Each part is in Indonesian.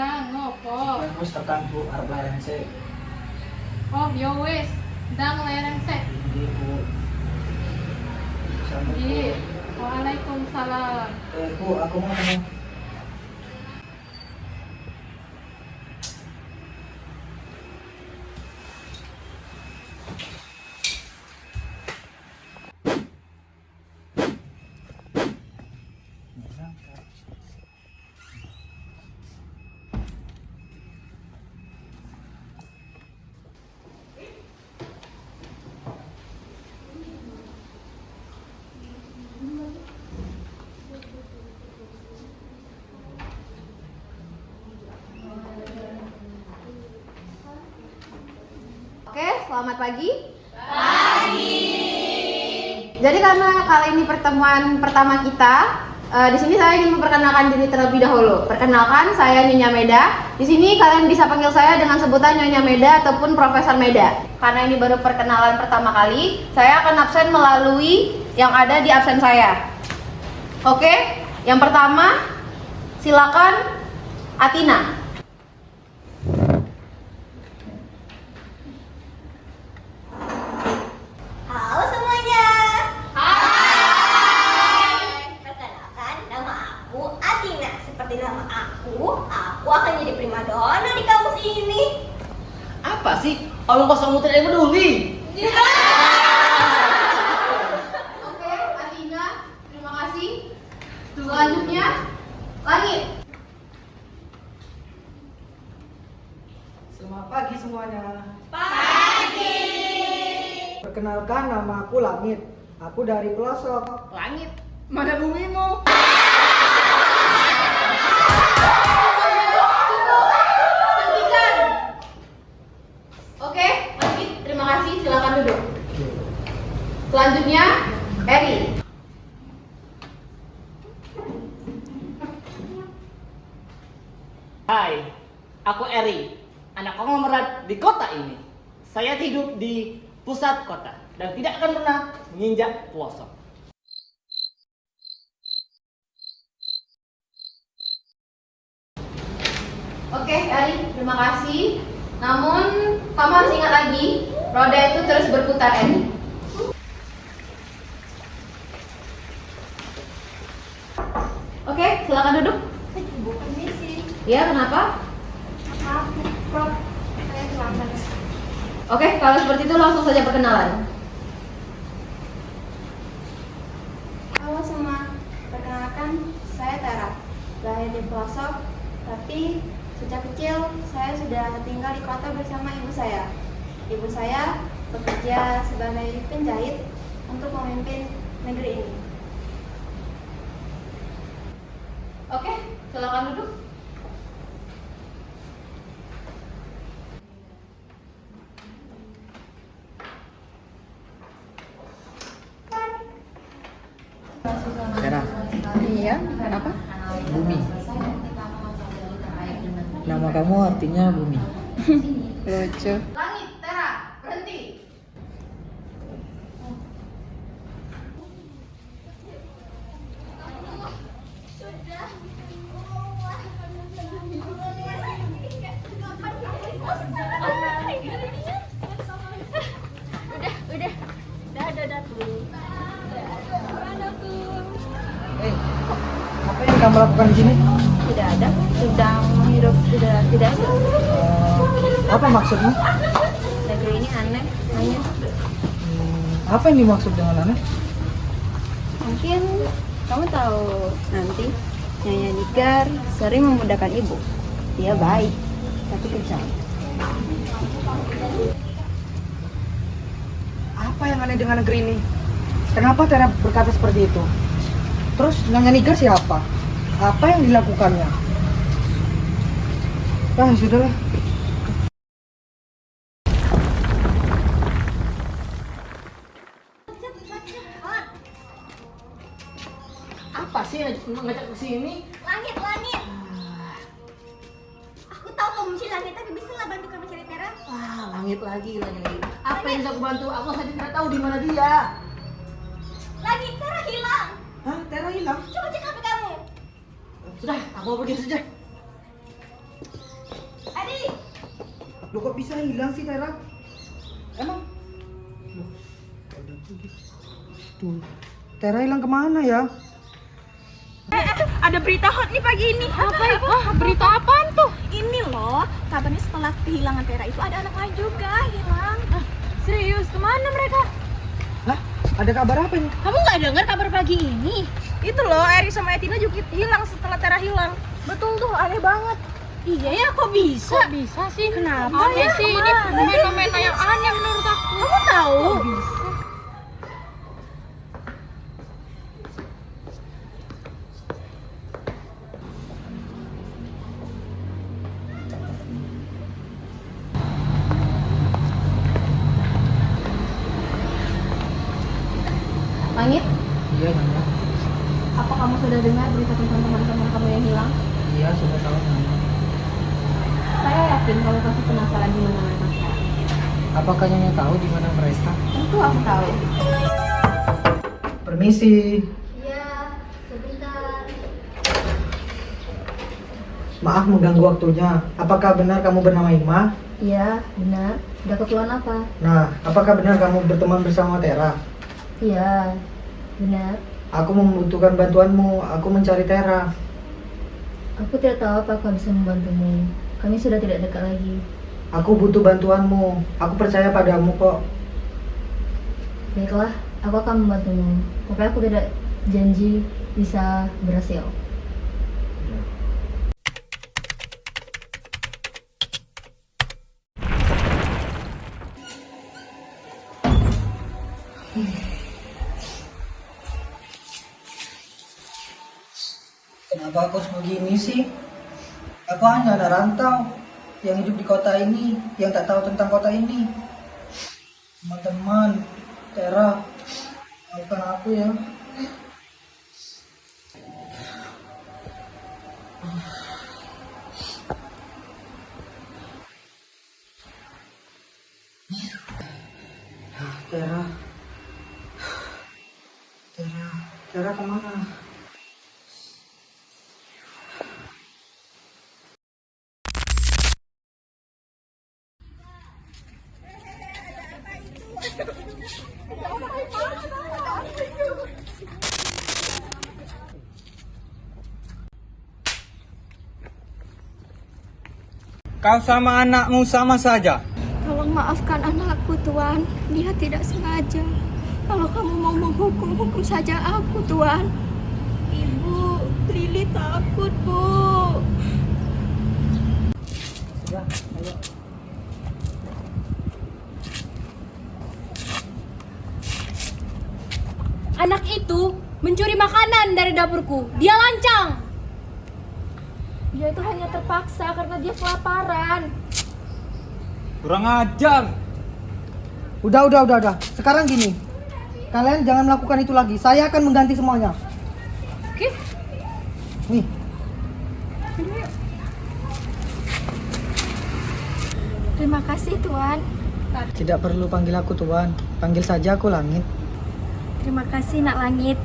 bilang ngopo. Wis tekan Bu arep layang sik. Oh, ya wis. Ndang lereng sik. Nggih Bu. Nggih. Assalamualaikum. Waalaikumsalam. Bu, aku mau ngomong. Oke, selamat pagi. Jadi karena kali ini pertemuan pertama kita, di sini saya ingin memperkenalkan diri terlebih dahulu. Perkenalkan, saya Nyonya Meda. Di sini kalian bisa panggil saya dengan sebutan Nyonya Meda ataupun Profesor Meda. Karena ini baru perkenalan pertama kali, saya akan absen melalui yang ada di absen saya. Oke, yang pertama, silakan Atina. Halo semuanya. Hai. Perkenalkan, nama aku Atina. Seperti nama aku akan jadi primadona di kampus ini. Apa sih? Omong kosong muter yang peduli. Oke, Atina, terima kasih. Selanjutnya, Langit. Selamat pagi semuanya. Pagi. Perkenalkan, nama aku Langit. Aku dari pelosok. Langit, mana bumimu? Hentikan. Oke, Langit, terima kasih. Silakan duduk. Selanjutnya, Eri. Hai, aku Eri, anak konglomerat di kota ini. Saya hidup di pusat kota dan tidak akan pernah menginjak pelosok. Oke, Eri, terima kasih. Namun, kamu harus ingat lagi, roda itu terus berputar, Eri. Oke, silakan duduk. Bu permisi. Ya, kenapa? Maaf, Prof. Saya terlambat. Oke, kalau seperti itu langsung saja perkenalan. Halo semua. Perkenalkan, saya Tara. Lahir di pelosok, tapi sejak kecil saya sudah tinggal di kota bersama ibu saya. Ibu saya bekerja sebagai penjahit untuk memimpin negeri ini. Oke, silakan duduk. Tera, Iya, kenapa? bumi. Nama kamu artinya bumi. Lucu. Langit, Tera, berhenti. Apa yang kamu lakukan di sini? Tidak ada, sedang menghirup sudah tidak ada. Apa maksudmu? Negeri ini aneh, hanya Apa yang dimaksud dengan aneh? mungkin kamu tahu nanti Nyonya Nigar sering memudahkan ibu. Dia baik, tapi kejam. Apa yang aneh dengan negeri ini? Kenapa Tera berkata seperti itu? Terus Nyonya Nigar siapa? Apa yang dilakukannya? Ah, sudahlah. Apa sih yang ngajak ke sini? Langit, langit. Aku tahu kamu mencari langit, tapi bisa lah bantu kami cari Tera. Wah, langit lagi. Apa yang bisa aku bantu? Aku saja tidak tahu di mana dia. Langit, Tera hilang. Hah? Tera hilang? Coba cek HP kamu. Sudah, aku mau pergi saja. Loh kok bisa hilang sih Tera? Emang? Loh, ada pergi. Tuh, Tera hilang kemana ya? Ada berita hot nih pagi ini. Apa itu? Berita apaan tuh? Ini loh, katanya setelah kehilangan Tera itu ada anak lain juga hilang. Serius, kemana mereka? Hah? Ada kabar apa nih? Kamu nggak dengar kabar pagi ini? Itu loh, Eri sama Etina juga hilang setelah Tera hilang. Betul tuh, aneh banget. Iya ya, kok bisa? Kok bisa sih? Kenapa Aneh ya? sih, ini fenomena yang aneh menurut aku. Kamu tahu? Langit, Iya Nyonya. apa kamu sudah dengar berita tentang teman-teman kamu yang hilang? Iya sudah tahu Nyonya. Saya yakin kamu pasti penasaran di mana mereka. Apakah Nyonya tahu di mana mereka? Tentu aku tahu. Permisi. Iya, sebentar. Maaf mengganggu waktunya. Apakah benar kamu bernama Ima? Iya, benar. Udah keperluan apa? Nah, apakah benar kamu berteman bersama Tera? Iya, benar. Aku membutuhkan bantuanmu. Aku mencari Tera. Aku tidak tahu apa aku bisa membantumu. Kami sudah tidak dekat lagi. Aku butuh bantuanmu. Aku percaya padamu kok. Baiklah, aku akan membantumu. Pokoknya aku tidak janji bisa berhasil. Kenapa aku harus begini sih? Aku hanya anak rantau yang hidup di kota ini, yang tak tahu tentang kota ini. Teman-teman, Tera, maafkan aku ya. Tera, Tera kemana? Kau sama anakmu sama saja. Tolong maafkan anakku, Tuan. Dia tidak sengaja. Kalau kamu mau menghukum, hukum saja aku, Tuan. Ibu, Lili takut, Bu. Ya, ayo. Anak itu mencuri makanan dari dapurku. Dia lancang. Dia itu hanya terpaksa karena dia kelaparan. Kurang ajar. Udah. Sekarang gini. Kalian jangan melakukan itu lagi. Saya akan mengganti semuanya. Oke. Nih. Terima kasih, Tuan. Tidak perlu panggil aku Tuan. Panggil saja aku Langit. Terima kasih, Nak Langit.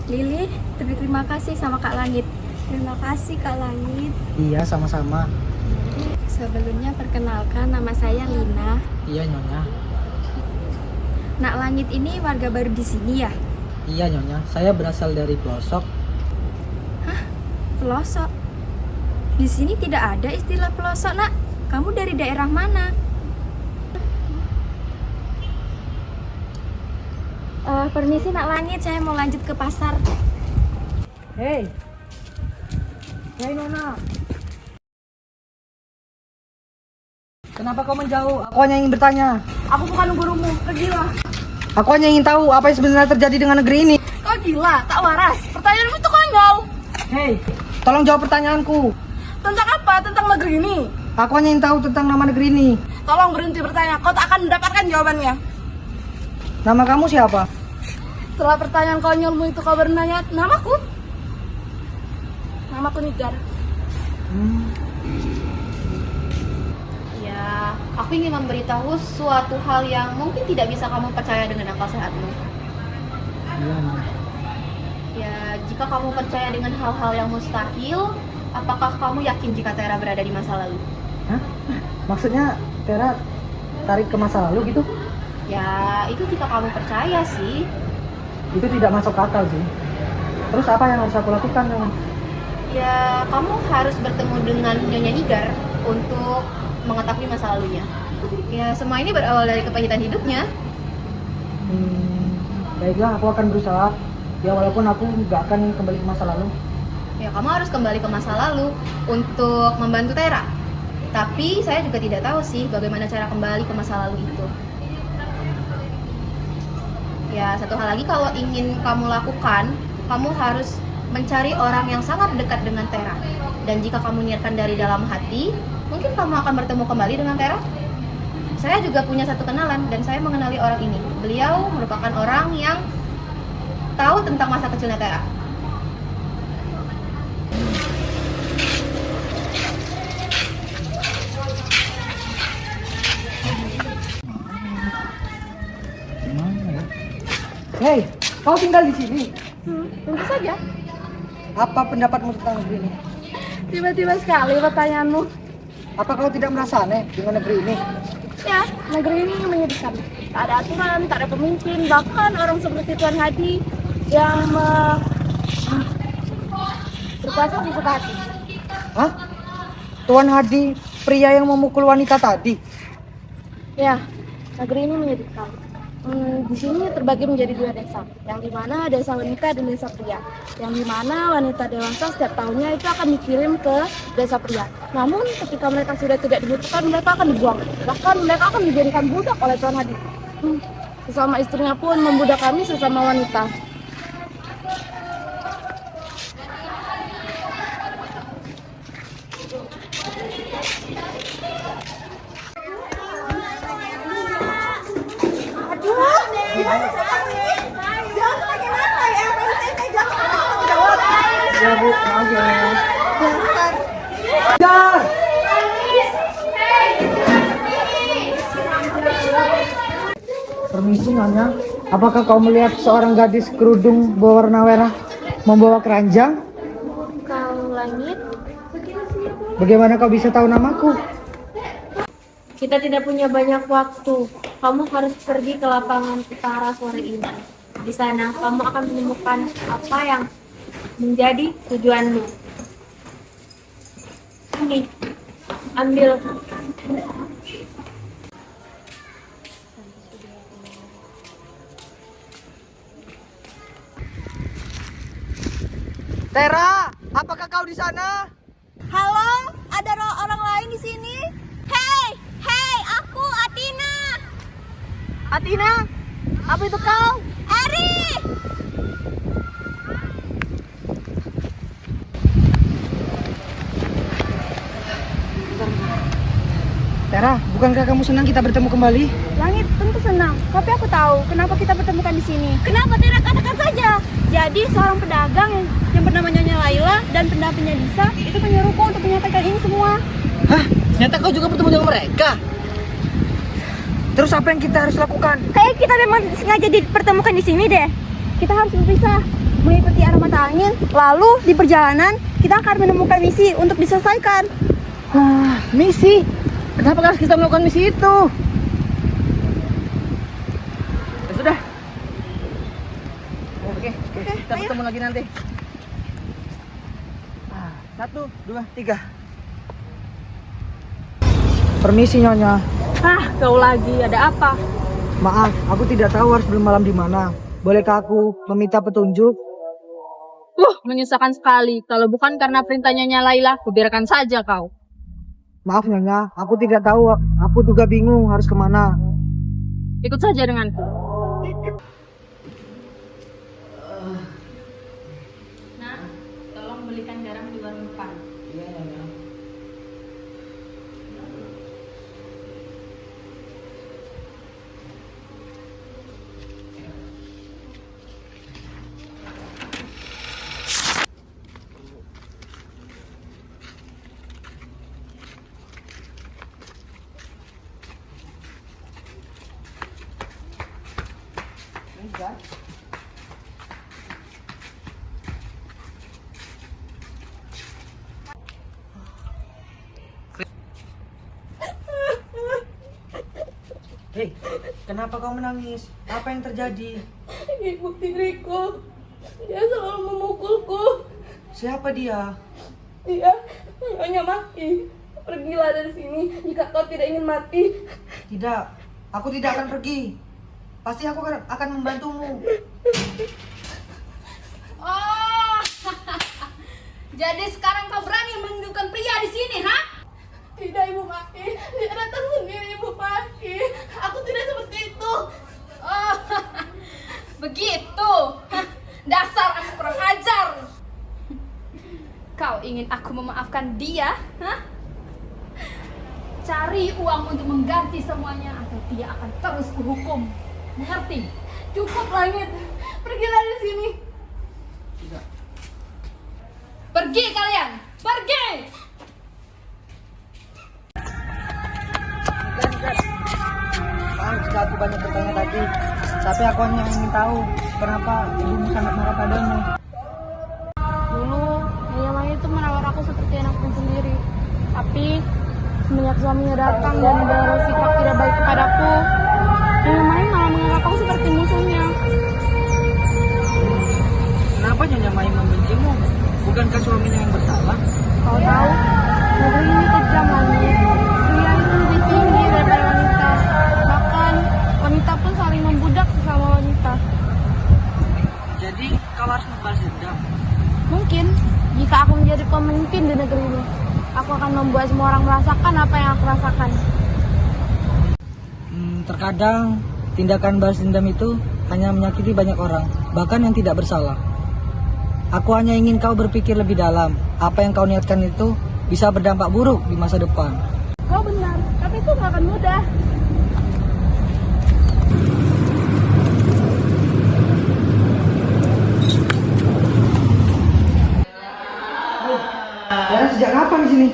Lili, terima kasih sama Kak Langit. Terima kasih, Kak Langit. Iya, sama-sama. Sebelumnya perkenalkan, nama saya Lina. Iya, Nyonya. Nak Langit ini warga baru di sini ya? Iya, Nyonya. Saya berasal dari pelosok. Pelosok? Di sini tidak ada istilah pelosok, Nak. Kamu dari daerah mana? Permisi, Nak Langit. Saya mau lanjut ke pasar. Hei, Nona. Kenapa kau menjauh? Aku hanya ingin bertanya. Aku bukan gurumu. Pergilah. Aku hanya ingin tahu apa yang sebenarnya terjadi dengan negeri ini. Kau gila, tak waras. Pertanyaanmu itu konyol. Hei, tolong jawab pertanyaanku. Tentang apa? Tentang negeri ini. Aku hanya ingin tahu tentang nama negeri ini. Tolong berhenti bertanya. Kau tak akan mendapatkan jawabannya. Nama kamu siapa? Setelah pertanyaan konyolmu itu kau bertanya namaku. Namaku Nigar. Ya, aku ingin memberitahu suatu hal yang mungkin tidak bisa kamu percaya dengan akal sehatmu. Iya, Ya, jika kamu percaya dengan hal-hal yang mustahil, apakah kamu yakin jika Tera berada di masa lalu? Hah? Maksudnya Tera tarik ke masa lalu gitu? Ya, itu jika kamu percaya sih. Itu tidak masuk akal sih. Terus apa yang harus aku lakukan, Nyonya? Ya, kamu harus bertemu dengan Nyonya Nigar untuk mengetahui masa lalunya. Ya, semua ini berawal dari kepahitan hidupnya. Baiklah, aku akan berusaha. Ya walaupun aku nggak akan kembali ke masa lalu. Ya, kamu harus kembali ke masa lalu untuk membantu Tera. Tapi saya juga tidak tahu sih bagaimana cara kembali ke masa lalu itu. Ya, satu hal lagi kalau ingin kamu lakukan, kamu harus mencari orang yang sangat dekat dengan Tera. Dan jika kamu niatkan dari dalam hati, mungkin kamu akan bertemu kembali dengan Tera. Saya juga punya satu kenalan dan saya mengenali orang ini. Beliau merupakan orang yang tahu tentang masa kecilnya Tera. Hei, kau tinggal di sini. Tentu saja. Apa pendapatmu tentang negeri ini? Tiba-tiba sekali pertanyaanmu. Apa kau tidak merasa aneh dengan negeri ini? Ya, negeri ini menyedihkan. Tak ada aturan, tak ada pemimpin, bahkan orang seperti Tuan Hadi yang berkuasa sesuka hati. Hah? Tuan Hadi, pria yang memukul wanita tadi? Ya, negeri ini menyedihkan. Di sini terbagi menjadi 2 desa, yang dimana desa wanita dan desa pria. Yang dimana wanita dewasa setiap tahunnya itu akan dikirim ke desa pria. Namun ketika mereka sudah tidak dibutuhkan, mereka akan dibuang. Bahkan mereka akan dijadikan budak oleh Tuan Hadi. Sesama istrinya pun membudak kami sesama wanita. Ya Bu, maaf ya. Jar! Permisi Nyonya, apakah kau melihat seorang gadis kerudung berwarna merah membawa keranjang? Kau langit, Bagaimana kau bisa tahu namaku? kita tidak punya banyak waktu. Kamu harus pergi ke lapangan utara sore ini. Di sana kamu akan menemukan apa yang menjadi tujuanmu. Ini, ambil. Tera, apakah kau di sana? Halo, ada orang lain di sini? Hei, aku Atina. Atina, apa itu kau? Eri. Tera, bukankah kamu senang kita bertemu kembali? Langit tentu senang, tapi aku tahu kenapa kita bertemukan di sini. Kenapa tidak katakan saja? Jadi seorang pedagang yang bernama Nyonya Laila dan pendampingnya Disa itu menyuruhku untuk menyampaikan ini semua. Hah? Ternyata kau juga bertemu dengan mereka? Terus apa yang kita harus lakukan? Kayak kita memang sengaja dipertemukan di sini deh. Kita harus berpisah, mengikuti arah mata angin. Lalu di perjalanan kita akan menemukan misi untuk diselesaikan. Wah, misi? Kenapa harus kita melakukan misi itu? Ya sudah. Oke, kita bertemu lagi nanti. 1, 2, 3. Permisi Nyonya. Kau lagi, ada apa? Maaf, aku tidak tahu harus bermalam di mana. Bolehkah aku meminta petunjuk? Menyusahkan sekali. Kalau bukan karena perintahnya Nyonya Laila, kubiarkan saja kau. Maaf Nyonya, aku tidak tahu. Aku juga bingung harus kemana. Ikut saja denganku. Nah, tolong belikan garam di warung depan. Iya Nyonya. Hei, kenapa kau menangis? Apa yang terjadi? Ibu tiriku, dia selalu memukulku. Siapa dia? Dia Nyonya Maki. Pergilah dari sini jika kau tidak ingin mati. Tidak, aku tidak akan pergi. Pasti aku akan membantumu. Oh, jadi sekarang kau berani menundukkan pria di sini, ha? Tidak, Ibu Maki. Dia datang sendiri, Ibu Maki. Aku tidak seperti itu. Oh, begitu. Hah, dasar aku kurang ajar. Kau ingin aku memaafkan dia? Hah? Cari uang untuk mengganti semuanya atau dia akan terus kuhukum. Mengerti? Cukup, Langit. Pergilah dari sini. Tidak. Pergi kalian, pergi! Maaf jika aku banyak bertanya tadi, tapi aku hanya ingin tahu kenapa ibumu sangat marah padamu. Dulu, Nyonya Mai itu merawat aku seperti anakku sendiri. Tapi, semenjak suaminya datang dan bersikap tidak baik kepadaku, Nyonya Mai malah menganggap aku seperti musuhnya. Kenapa Nyonya Mai membencimu? Bukankah suaminya yang bersalah? Kau tahu, negeri ini kejam, Langit. Pria itu lebih tinggi daripada wanita. Bahkan, wanita pun saling membudak sesama wanita. Jadi kau harus membalas dendam. Mungkin, jika aku menjadi pemimpin di negeri ini, aku akan membuat semua orang merasakan apa yang aku rasakan. Terkadang tindakan balas dendam itu hanya menyakiti banyak orang, bahkan yang tidak bersalah. Aku hanya ingin kau berpikir lebih dalam. Apa yang kau niatkan itu bisa berdampak buruk di masa depan. Kau benar, tapi itu gak akan mudah. Ya, sejak kapan di sini?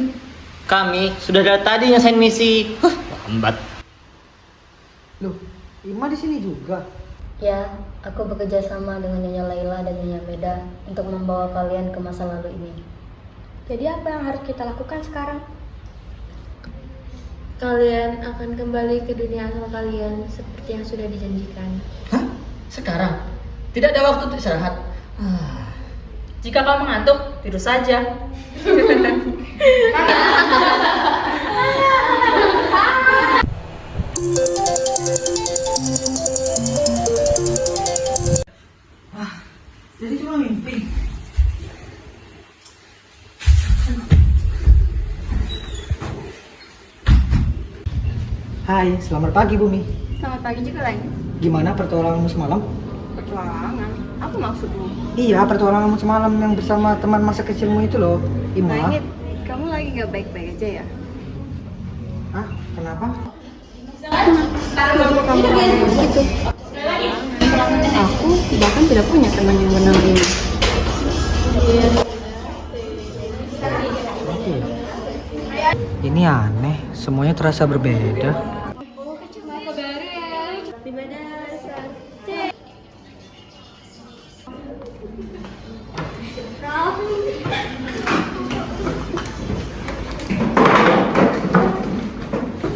Kami sudah dari tadi nyesain misi. Lambat. Loh, Ima di sini juga. Ya, aku bekerja sama dengan Nyonya Laila dan Nyonya Meda untuk membawa kalian ke masa lalu ini. Jadi apa yang harus kita lakukan sekarang? Kalian akan kembali ke dunia asal kalian seperti yang sudah dijanjikan. Hah? Sekarang? Tidak ada waktu untuk istirahat. Jika kau mengantuk, tidur saja. Jadi cuma mimpi. Hai, selamat pagi Bumi. Selamat pagi juga, Langit. Gimana pertualanganmu semalam? Petualangan? Apa maksudmu? Iya, pertualanganmu semalam yang bersama teman masa kecilmu itu loh, Ima. Langit, kamu lagi gak baik-baik aja ya? Hah? Kenapa? Kenapa kamu ngomong begitu? Aku bahkan tidak punya teman yang bernama ini. Ini aneh, semuanya terasa berbeda.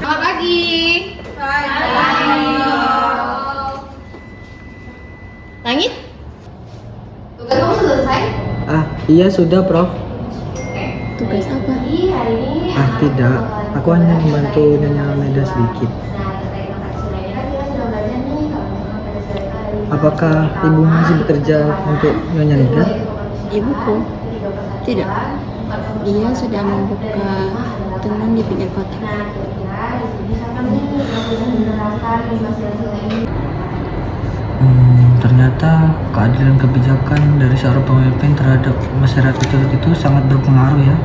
Selamat pagi. Langit? Tugas kamu sudah selesai? Iya sudah, Prof. Tugas apa? Tidak, aku hanya membantu Nyonya Meda sedikit. Apakah ibu masih bekerja untuk Nyonya Meda? Ibuku? Tidak. Dia sedang membuka tenan di pinggir kota. Ternyata keadilan kebijakan dari seorang pemimpin terhadap masyarakat itu sangat berpengaruh ya.